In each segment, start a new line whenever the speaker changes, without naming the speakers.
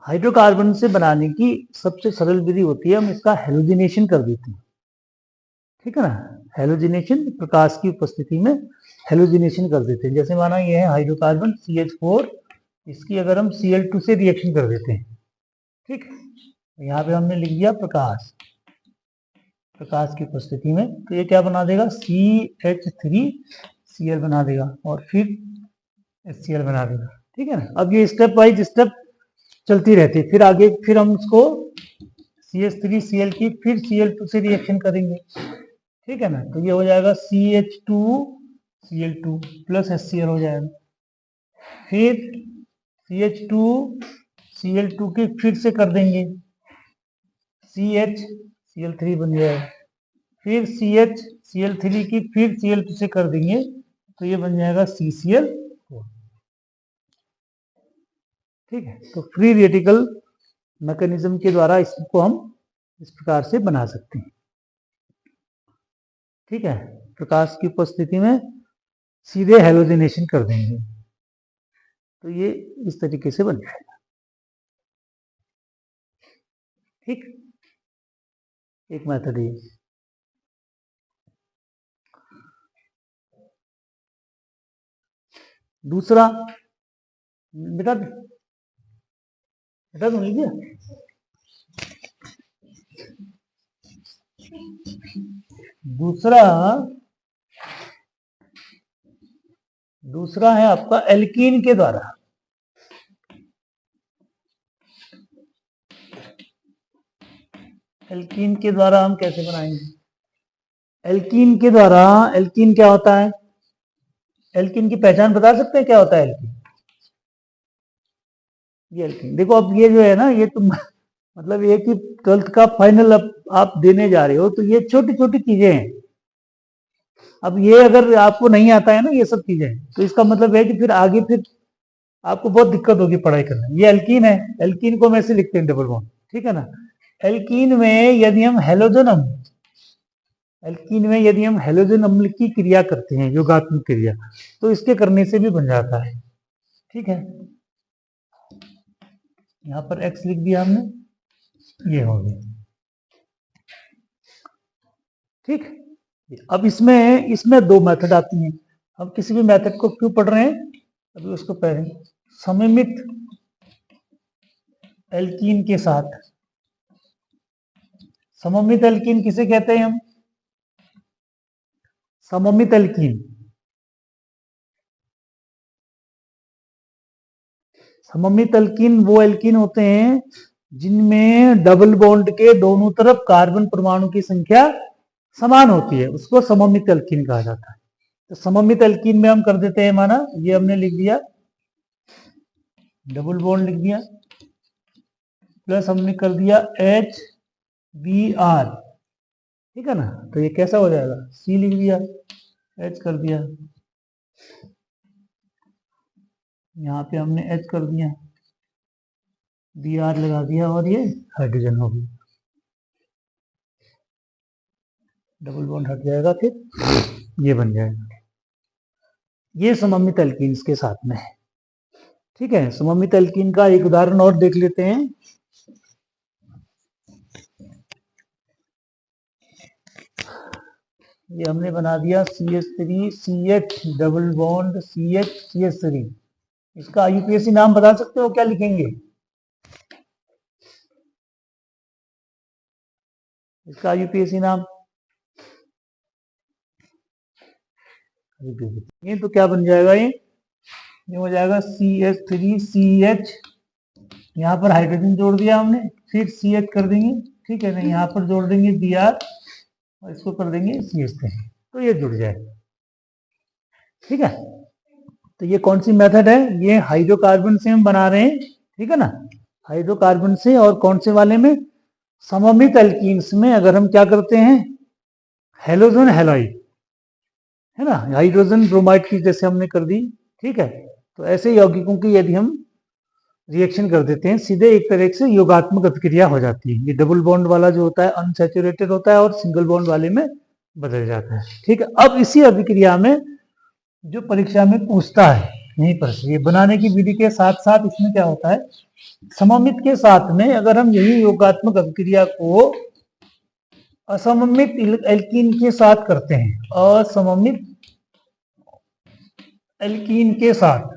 Hydrocarbon से बनाने की सबसे सरल विधि होती है, हम इसका हेलोजिनेशन कर देते हैं, ठीक है ना। हेलोजिनेशन, प्रकाश की उपस्थिति में हेलोजिनेशन कर देते हैं। जैसे माना ये है हाइड्रोकार्बन CH4, इसकी अगर हम Cl2 से रिएक्शन कर देते हैं, ठीक, यहाँ पे हमने लिख दिया प्रकाश, प्रकाश की उपस्थिति में, तो ये क्या बना देगा, CH3Cl बना देगा और फिर HCl बना देगा, ठीक है ना। अब ये स्टेप वाइज स्टेप चलती रहती है, फिर आगे फिर हम इसको CH3Cl की फिर Cl2 से रिएक्शन करेंगे, ठीक है ना। तो ये हो जाएगा CH2Cl2 प्लस HCl हो जाएगा, फिर CH2Cl2 की फिर से कर देंगे CHCl3 बन जाएगा, फिर CHCl3 की फिर Cl2 से कर देंगे तो ये बन जाएगा CCl4, ठीक है। तो फ्री रेडिकल मैकेनिज्म के द्वारा इसको हम इस प्रकार से बना सकते हैं, ठीक है। प्रकाश की उपस्थिति में सीधे हेलोजिनेशन कर देंगे तो ये इस तरीके से बन जाएगा, ठीक। एक मेथड है। दूसरा, बेटा बेटा सुन लीजिए, दूसरा है आपका एल्कीन के द्वारा। एल्कीन के द्वारा हम कैसे बनाएंगे? एल्कीन के द्वारा, एल्कीन क्या होता है? एल्कीन की पहचान बता सकते हैं क्या होता है एल्कीन? ये एल्कीन देखो, अब ये जो है ना, ये तुम मतलब ये कि 12th का फाइनल अब आप देने जा रहे हो तो ये छोटी छोटी चीजें हैं। अब ये अगर आपको नहीं आता है ना ये सब चीजें, तो इसका मतलब है कि फिर आगे फिर आपको बहुत दिक्कत होगी पढ़ाई करने में। ये एल्कीन है, एल्कीन को हम ऐसे लिखते हैं डबल बॉन्ड, ठीक है ना। एल्कीन में यदि हम हैलोजन अम्ल, एल्कीन में यदि हम हैलोजन अम्ल की क्रिया करते हैं, योगात्मक क्रिया, तो इसके करने से भी बन जाता है, ठीक है। यहाँ पर X लिख दिया हमने, ये हो गया, ठीक। अब इसमें दो मेथड आती हैं। हम किसी भी मेथड को क्यों पढ़ रहे हैं, अभी उसको पहले सममित एल्कीन के साथ, सममित एल्कीन किसे कहते हैं हम? सममित एल्कीन, सममित एल्कीन वो एल्कीन होते हैं जिनमें डबल बॉन्ड के दोनों तरफ कार्बन परमाणु की संख्या समान होती है, उसको सममित एल्कीन कहा जाता है। तो सममित एल्कीन में हम कर देते हैं, माना ये हमने लिख दिया, डबल बॉन्ड लिख दिया, प्लस हमने कर दिया HBr, ठीक है ना। तो ये कैसा हो जाएगा, C लिख दिया, H कर दिया, यहाँ पे हमने H कर दिया, Br लगा दिया और ये हाइड्रोजन हो गई, डबल बॉन्ड हट जाएगा, फिर ये बन जाएगा। ये सममित एल्कीन्स के साथ में है, ठीक है। सममित एल्कीन का एक उदाहरण और देख लेते हैं। ये हमने बना दिया CH3CH डबल बॉन्ड CH3। इसका यूपीएससी नाम बता सकते हो, क्या लिखेंगे इसका यूपीएससी नाम? ये तो क्या बन जाएगा, ये हो जाएगा CH3CH, यहाँ पर हाइड्रोजन जोड़ दिया हमने, फिर CH कर देंगे, ठीक है ना। यहाँ पर जोड़ देंगे Br और इसको कर देंगे CH3, तो ये जुड़ जाएगा, ठीक है। तो ये कौन सी मेथड है? ये हाइड्रोकार्बन से हम बना रहे हैं, ठीक है ना, हाइड्रोकार्बन से। और कौन से वाले में? सममित एल्कीन्स में। अगर हम क्या करते हैं, हेलोजन हैलाइड, है ना, हाइड्रोजन ब्रोमाइड की जैसे हमने कर दी, ठीक है। तो ऐसे यौगिकों की यदि हम रिएक्शन कर देते हैं, सीधे एक तरह से योगात्मक अभिक्रिया हो जाती है। ये डबल बॉन्ड वाला जो होता है अनसैचुरेटेड होता है और सिंगल बॉन्ड वाले में बदल जाता है, ठीक है। अब इसी अभिक्रिया में जो परीक्षा में पूछता है यहीं पर से ये बनाने की विधि के साथ साथ इसमें क्या होता है, सममित के साथ में अगर हम यही योगात्मक अभिक्रिया को असममित एल्कीन के साथ करते हैं, असममित एल्कीन के साथ,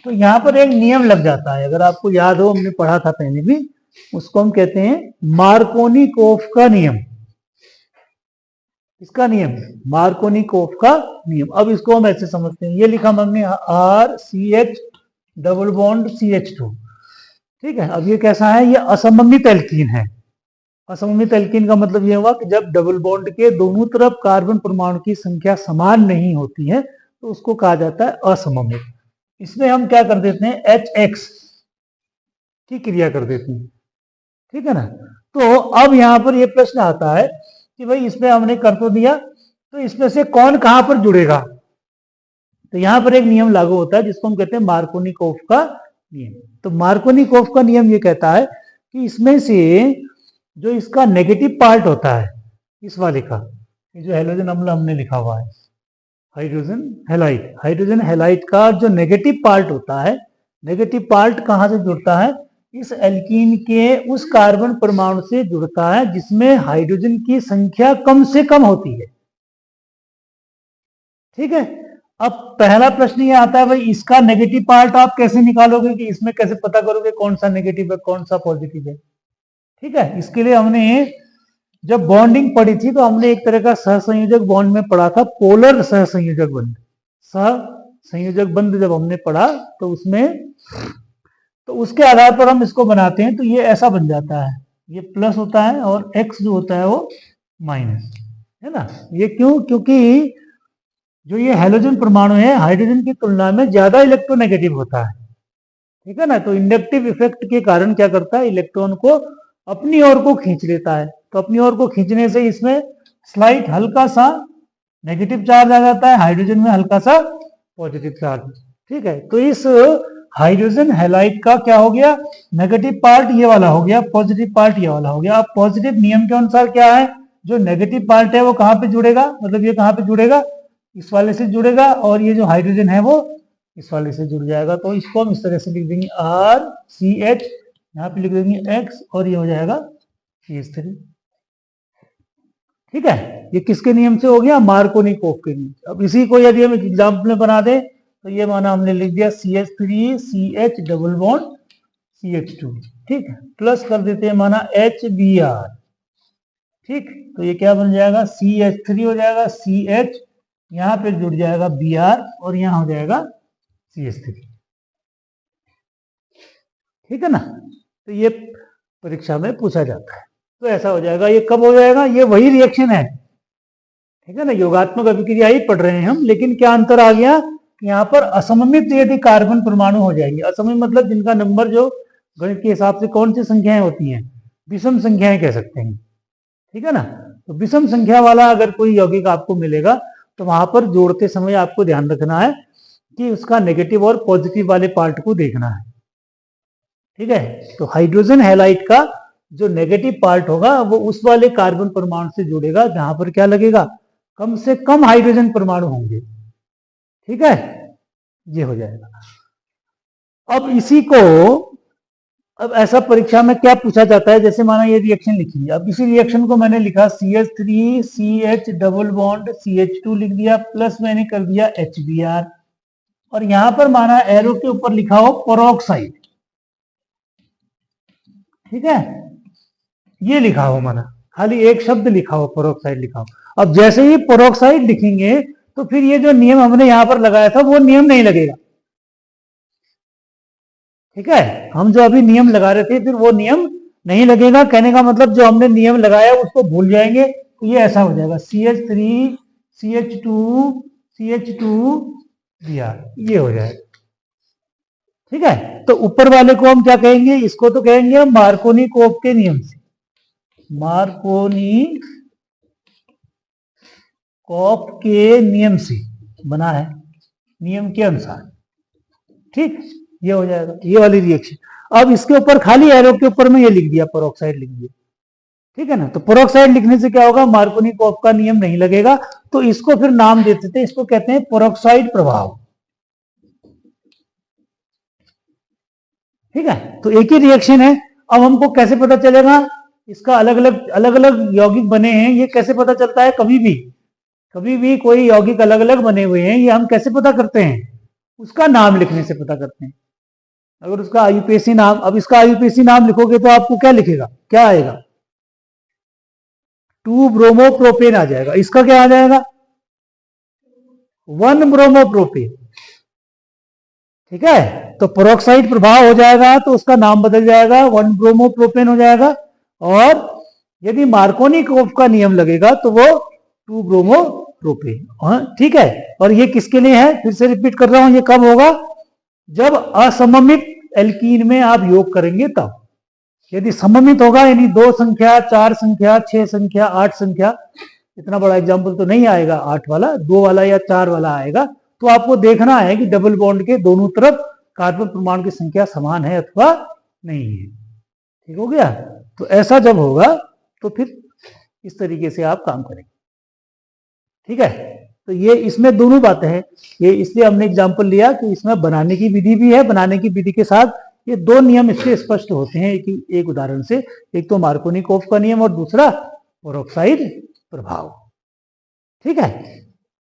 तो यहां पर एक नियम लग जाता है, अगर आपको याद हो हमने पढ़ा था पहले भी, उसको हम कहते हैं मार्कोनिकोफ का नियम। इसका नियम मार्कोनिकोफ का नियम। अब इसको हम ऐसे समझते हैं, ये लिखा हमने RCH डबल बॉन्ड CH2, ठीक है। अब ये कैसा है, ये असममित एल्कीन है। असममित एल्कीन का मतलब ये हुआ कि जब डबल बॉन्ड के दोनों तरफ कार्बन परमाणु की संख्या समान नहीं होती है तो उसको कहा जाता है असममित। इसमें हम क्या कर देते हैं, HX की क्रिया कर देते हैं, ठीक है ना। तो अब यहां पर यह प्रश्न आता है कि भाई इसमें हमने कर तो दिया, तो इसमें से कौन कहां पर जुड़ेगा। तो यहां पर एक नियम लागू होता है जिसको हम कहते हैं मार्कोनिकोफ का नियम। तो मार्कोनिकोफ का नियम ये कहता है कि इसमें से जो इसका नेगेटिव पार्ट होता है, इस वाले का, जो हेलोजन अम्ल हमने लिखा हुआ है हाइड्रोजन हैलाइड, हाइड्रोजन हैलाइड का जो नेगेटिव पार्ट होता है, नेगेटिव पार्ट कहां से जुड़ता है, इस एल्कीन के उस कार्बन परमाणु से जुड़ता है जिसमें हाइड्रोजन की संख्या कम से कम होती है, ठीक है। अब पहला प्रश्न ये आता है भाई इसका नेगेटिव पार्ट आप कैसे निकालोगे, कि इसमें कैसे पता करोगे कौन सा नेगेटिव है कौन सा पॉजिटिव है, ठीक है। इसके लिए हमने जब बॉन्डिंग पढ़ी थी तो हमने एक तरह का सहसंयोजक बॉन्ड में पढ़ा था, पोलर सहसंयोजक बंध। सहसंयोजक बंध जब हमने पढ़ा तो उसमें, तो उसके आधार पर हम इसको बनाते हैं, तो ये ऐसा बन जाता है, ये प्लस होता है और x जो होता है वो माइनस, है ना। ये क्यों, क्योंकि जो ये हैलोजन परमाणु है हाइड्रोजन की तुलना में ज्यादा इलेक्ट्रोनेगेटिव होता है, ठीक है ना। तो इंडक्टिव इफेक्ट के कारण क्या करता है, इलेक्ट्रॉन को अपनी ओर को खींच लेता है। तो अपनी ओर को खींचने से इसमें स्लाइट हल्का सा नेगेटिव चार्ज आ जाता है, हाइड्रोजन में हल्का सा पॉजिटिव चार्ज, ठीक है। तो इस हाइड्रोजन हैलाइड का क्या हो गया, नेगेटिव पार्ट ये वाला हो गया, पॉजिटिव पार्ट ये वाला हो गया। अब पॉजिटिव नियम के अनुसार क्या है, जो नेगेटिव पार्ट है वो कहां पे जुड़ेगा, मतलब ये कहां पे जुड़ेगा, इस वाले से जुड़ेगा, और ये जो हाइड्रोजन है वो इस वाले से जुड़ जाएगा। तो इसको हम इस तरह से लिख देंगे RCH, यहाँ पे लिख देंगे X, और ये हो जाएगा CH3, ठीक है। ये किसके नियम से हो गया, मार्कोनिकोफ के नियम से। अब इसी को यदि हम एग्जाम्पल में बना दें तो ये माना हमने लिख दिया CH3CH डबल बॉन्ड CH2, ठीक है, प्लस कर देते हैं माना HBr, ठीक। तो ये क्या बन जाएगा, CH3 हो जाएगा, CH यहां पे जुड़ जाएगा Br, और यहां हो जाएगा CH3, ठीक है ना। तो ये परीक्षा में पूछा जाता है, तो ऐसा हो जाएगा। ये कब हो जाएगा, ये वही रिएक्शन है, ठीक है ना, योगात्मक अभिक्रिया ही पढ़ रहे हैं हम, लेकिन क्या अंतर आ गया, यहाँ पर असममित यदि कार्बन परमाणु हो जाएंगे, असममित मतलब जिनका नंबर जो गणित के हिसाब से कौन सी संख्याएं होती हैं, विषम संख्याएं कह सकते हैं, ठीक है ना। तो विषम संख्या वाला अगर कोई यौगिक आपको मिलेगा तो वहां पर जोड़ते समय आपको ध्यान रखना है कि उसका नेगेटिव और पॉजिटिव वाले पार्ट को देखना है, ठीक है। तो हाइड्रोजन हैलाइड का जो नेगेटिव पार्ट होगा वो उस वाले कार्बन परमाणु से जुड़ेगा जहां पर क्या लगेगा, कम से कम हाइड्रोजन परमाणु होंगे, ठीक है। ये हो जाएगा। अब इसी को, अब ऐसा परीक्षा में क्या पूछा जाता है, जैसे माना ये रिएक्शन लिखी, अब इसी रिएक्शन को मैंने लिखा CH3CH डबल बॉन्ड CH2 लिख दिया, प्लस मैंने कर दिया HBr, और यहां पर माना एरो के ऊपर लिखा हो पेरोक्साइड, ठीक है, ये लिखा हो माना, खाली एक शब्द लिखा हो पेरोक्साइड लिखा हो। अब जैसे ही पेरोक्साइड लिखेंगे तो फिर ये जो नियम हमने यहां पर लगाया था वो नियम नहीं लगेगा, ठीक है। हम जो अभी नियम लगा रहे थे फिर वो नियम नहीं लगेगा, कहने का मतलब जो हमने नियम लगाया उसको भूल जाएंगे। तो ये ऐसा हो जाएगा CH3CH2CH2Br, ये हो जाएगा, ठीक है। तो ऊपर वाले को हम क्या कहेंगे, इसको तो कहेंगे हम मार्कोनिकोफ के नियम से, मार्कोनिकोफ के नियम से बना है, नियम के अनुसार, ठीक। ये हो जाएगा ये वाली रिएक्शन। अब इसके ऊपर खाली एरो के ऊपर में ये लिख दिया पेरोक्साइड लिख दिया, ठीक है ना। तो पेरोक्साइड लिखने से क्या होगा, मार्कोनिकोव का नियम नहीं लगेगा, तो इसको फिर नाम देते थे, इसको कहते हैं पेरोक्साइड प्रभाव। ठीक है, तो एक ही रिएक्शन है। अब हमको कैसे पता चलेगा इसका अलग अलग यौगिक बने हैं, ये कैसे पता चलता है, कभी भी कोई यौगिक अलग अलग बने हुए हैं, ये हम कैसे पता करते हैं, उसका नाम लिखने से पता करते हैं। अगर उसका आईयूपीएसी नाम, अब इसका आईयूपीएसी नाम लिखोगे तो आपको क्या लिखेगा, क्या आएगा, 2 ब्रोमोप्रोपेन आ जाएगा। इसका क्या आ जाएगा, 1 ब्रोमोप्रोपेन। ठीक है, तो पेरोक्साइड प्रभाव हो जाएगा तो उसका नाम बदल जाएगा, 1 ब्रोमोप्रोपेन हो जाएगा। और यदि मार्कोनिकोव का नियम लगेगा तो वो 2 ब्रोमोप्रोपेन। ठीक है, और ये किसके लिए है, फिर से रिपीट कर रहा हूं, ये कब होगा, जब असममित एल्कीन में आप योग करेंगे तब। यदि सममित होगा, यानी 2 संख्या, 4 संख्या, 6 संख्या, 8 संख्या, इतना बड़ा एग्जाम्पल तो नहीं आएगा 8 वाला, 2 वाला या 4 वाला आएगा, तो आपको देखना है कि डबल बॉन्ड के दोनों तरफ कार्बन परमाणु की संख्या समान है अथवा नहीं है। ठीक हो गया, तो ऐसा जब होगा तो फिर इस तरीके से आप काम करेंगे। ठीक है, तो ये इसमें दोनों बातें हैं, ये इसलिए हमने एग्जाम्पल लिया कि इसमें बनाने की विधि भी है, बनाने की विधि के साथ ये 2 नियम इससे स्पष्ट होते हैं एक उदाहरण से, एक तो मार्कोनिकोव का नियम और दूसरा पेरोक्साइड प्रभाव। ठीक है,